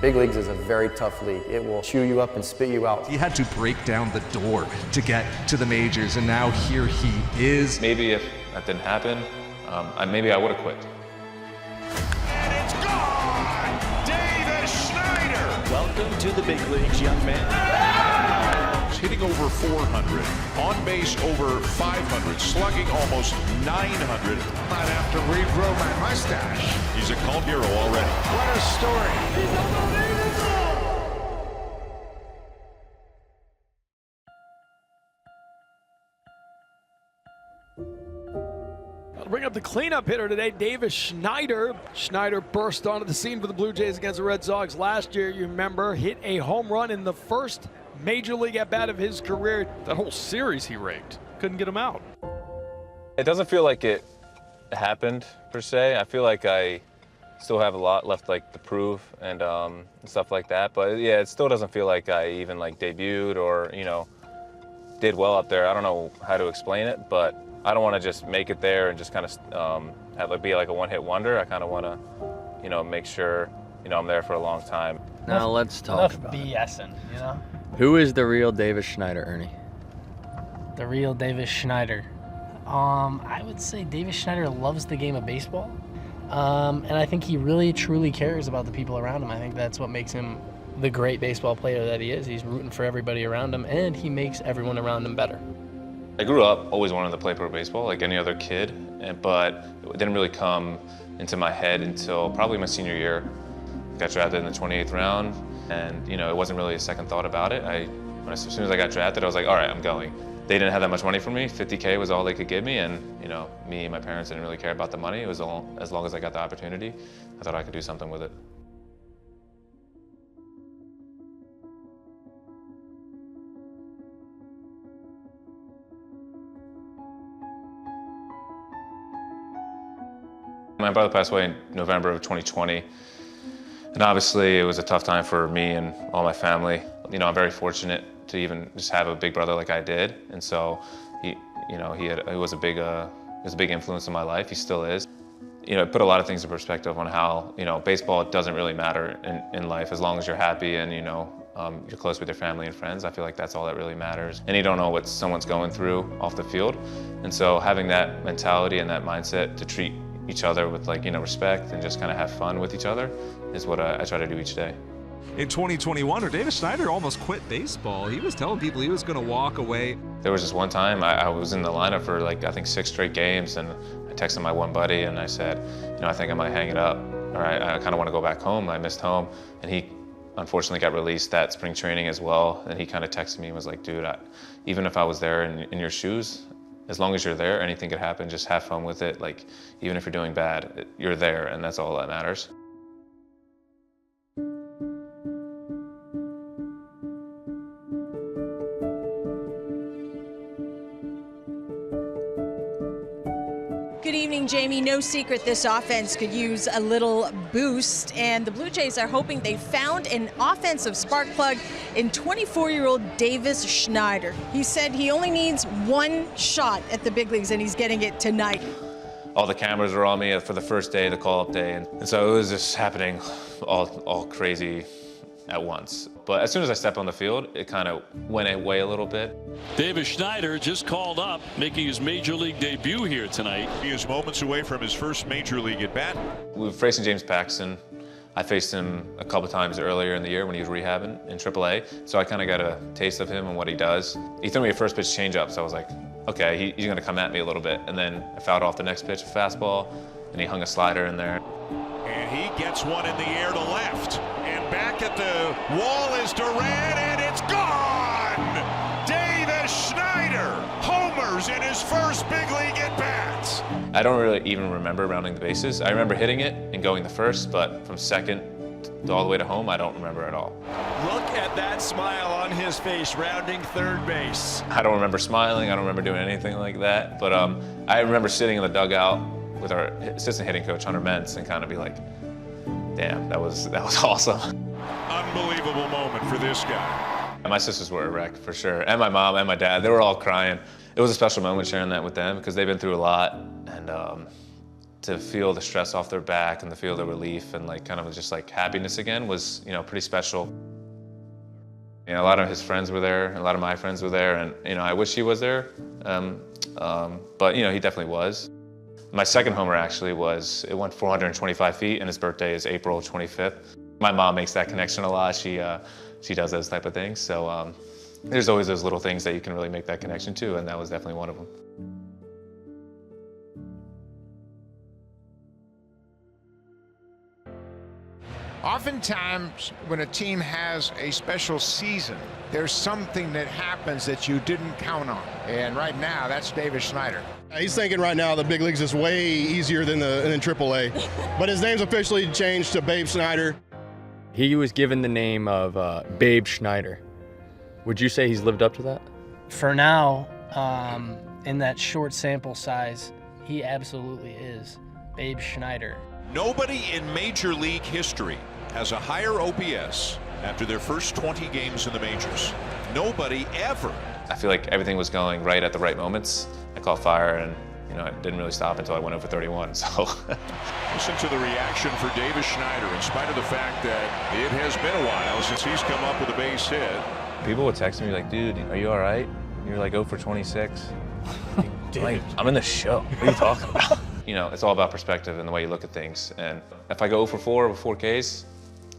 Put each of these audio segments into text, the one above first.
Big leagues is a very tough league. It will chew you up and spit you out. He had to break down the door to get to the majors, and now here he is. Maybe if that didn't happen, maybe I would have quit. And it's gone! Davis Schneider! Welcome to the big leagues, young man. Hitting over 400, on base over 500, slugging almost 900. Might have to regrow my mustache. He's a cult hero already. What a story. He's unbelievable! I'll bring up the cleanup hitter today, Davis Schneider. Schneider burst onto the scene for the Blue Jays against the Red Sox last year. You remember, hit a home run in the first major league at-bat of his career. That whole series he raked. Couldn't get him out. It doesn't feel like it happened, per se. I feel like I still have a lot left, like, to prove and stuff like that. But, yeah, it still doesn't feel like I even, like, debuted or, you know, did well up there. I don't know how to explain it, but I don't want to just make it there and just kind of have it be like a one-hit wonder. I kind of want to, you know, make sure, you know, I'm there for a long time. Now let's talk about BSing, you know? Who is the real Davis Schneider, Ernie? The real Davis Schneider. I would say Davis Schneider loves the game of baseball. And I think he really, truly cares about the people around him. I think that's what makes him the great baseball player that he is. He's rooting for everybody around him, and he makes everyone around him better. I grew up always wanting to play pro baseball like any other kid, but it didn't really come into my head until probably my senior year. I got drafted in the 28th round, and you know, it wasn't really a second thought about it. As soon as I got drafted, I was like, all right, I'm going. They didn't have that much money for me. $50K was all they could give me, and you know, me and my parents didn't really care about the money. It was all, as long as I got the opportunity, I thought I could do something with it. My brother passed away in November of 2020, and obviously it was a tough time for me and all my family. You know, I'm very fortunate to even just have a big brother like I did, and so he was a big influence in my life. He still is. You know, it put a lot of things in perspective on how, you know, baseball doesn't really matter in life as long as you're happy and, you know, you're close with your family and friends. I feel like that's all that really matters. And you don't know what someone's going through off the field, and so having that mentality and that mindset to treat each other with, like, you know, respect and just kind of have fun with each other is what I try to do each day. In 2021, Davis Schneider almost quit baseball. He was telling people he was going to walk away. There was just one time I was in the lineup for, like, I think 6 straight games, and I texted my one buddy and I said, you know, I think I might hang it up, or I kind of want to go back home. I missed home, and he unfortunately got released that spring training as well, and he kind of texted me and was like, dude, even if I was there in your shoes, as long as you're there, anything could happen. Just have fun with it. Like, even if you're doing bad, you're there, and that's all that matters. Good evening, Jamie. No secret this offense could use a little boost, and the Blue Jays are hoping they found an offensive spark plug in 24-year-old Davis Schneider. He said he only needs one shot at the big leagues, and he's getting it tonight. All the cameras were on me for the first day, the call-up day, and so it was just happening all crazy at once. But as soon as I stepped on the field, it kind of went away a little bit. Davis Schneider just called up, making his major league debut here tonight. He is moments away from his first major league at bat. We were facing James Paxton. I faced him a couple times earlier in the year when he was rehabbing in AAA, so I kind of got a taste of him and what he does. He threw me a first pitch changeup, so I was like, okay, he's going to come at me a little bit. And then I fouled off the next pitch, a fastball, and he hung a slider in there. And he gets one in the air to left. And back at the wall is Duran, and it's gone! Davis Schneider homers in his first big league at-bats. I don't really even remember rounding the bases. I remember hitting it and going the first, but from second all the way to home, I don't remember at all. Look at that smile on his face, rounding third base. I don't remember smiling. I don't remember doing anything like that. But I remember sitting in the dugout with our assistant hitting coach, Hunter Mentz, and kind of be like, damn, that was awesome. Unbelievable moment for this guy. And my sisters were a wreck, for sure. And my mom and my dad, they were all crying. It was a special moment sharing that with them because they've been through a lot. And to feel the stress off their back and to feel the relief and like kind of just like happiness again was, you know, pretty special. You know, a lot of his friends were there, a lot of my friends were there, and you know, I wish he was there, but you know, he definitely was. My second homer actually it went 425 feet, and his birthday is April 25th. My mom makes that connection a lot. She does those type of things, so there's always those little things that you can really make that connection to, and that was definitely one of them. Oftentimes, when a team has a special season, there's something that happens that you didn't count on. And right now, that's Davis Schneider. He's thinking right now the big leagues is way easier than AAA. But his name's officially changed to Babe Schneider. He was given the name of Babe Schneider. Would you say he's lived up to that? For now, in that short sample size, he absolutely is Babe Schneider. Nobody in Major League history has a higher OPS after their first 20 games in the majors. Nobody ever. I feel like everything was going right at the right moments. I caught fire, and you know, it didn't really stop until I went over 31. So listen to the reaction for Davis Schneider, in spite of the fact that it has been a while since he's come up with a base hit. people would text me like, "Dude, are you all right? You're like 0 for 26." Like, I'm in the show. What are you talking about? You know, it's all about perspective and the way you look at things. And if I go 0 for 4 with 4 Ks,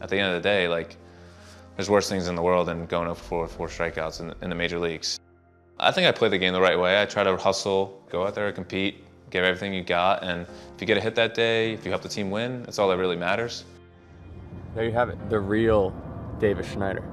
at the end of the day, like, there's worse things in the world than going 0 for 4 with 4 strikeouts in the major leagues. I think I play the game the right way. I try to hustle, go out there and compete, give everything you got, and if you get a hit that day, if you help the team win, that's all that really matters. There you have it, the real Davis Schneider.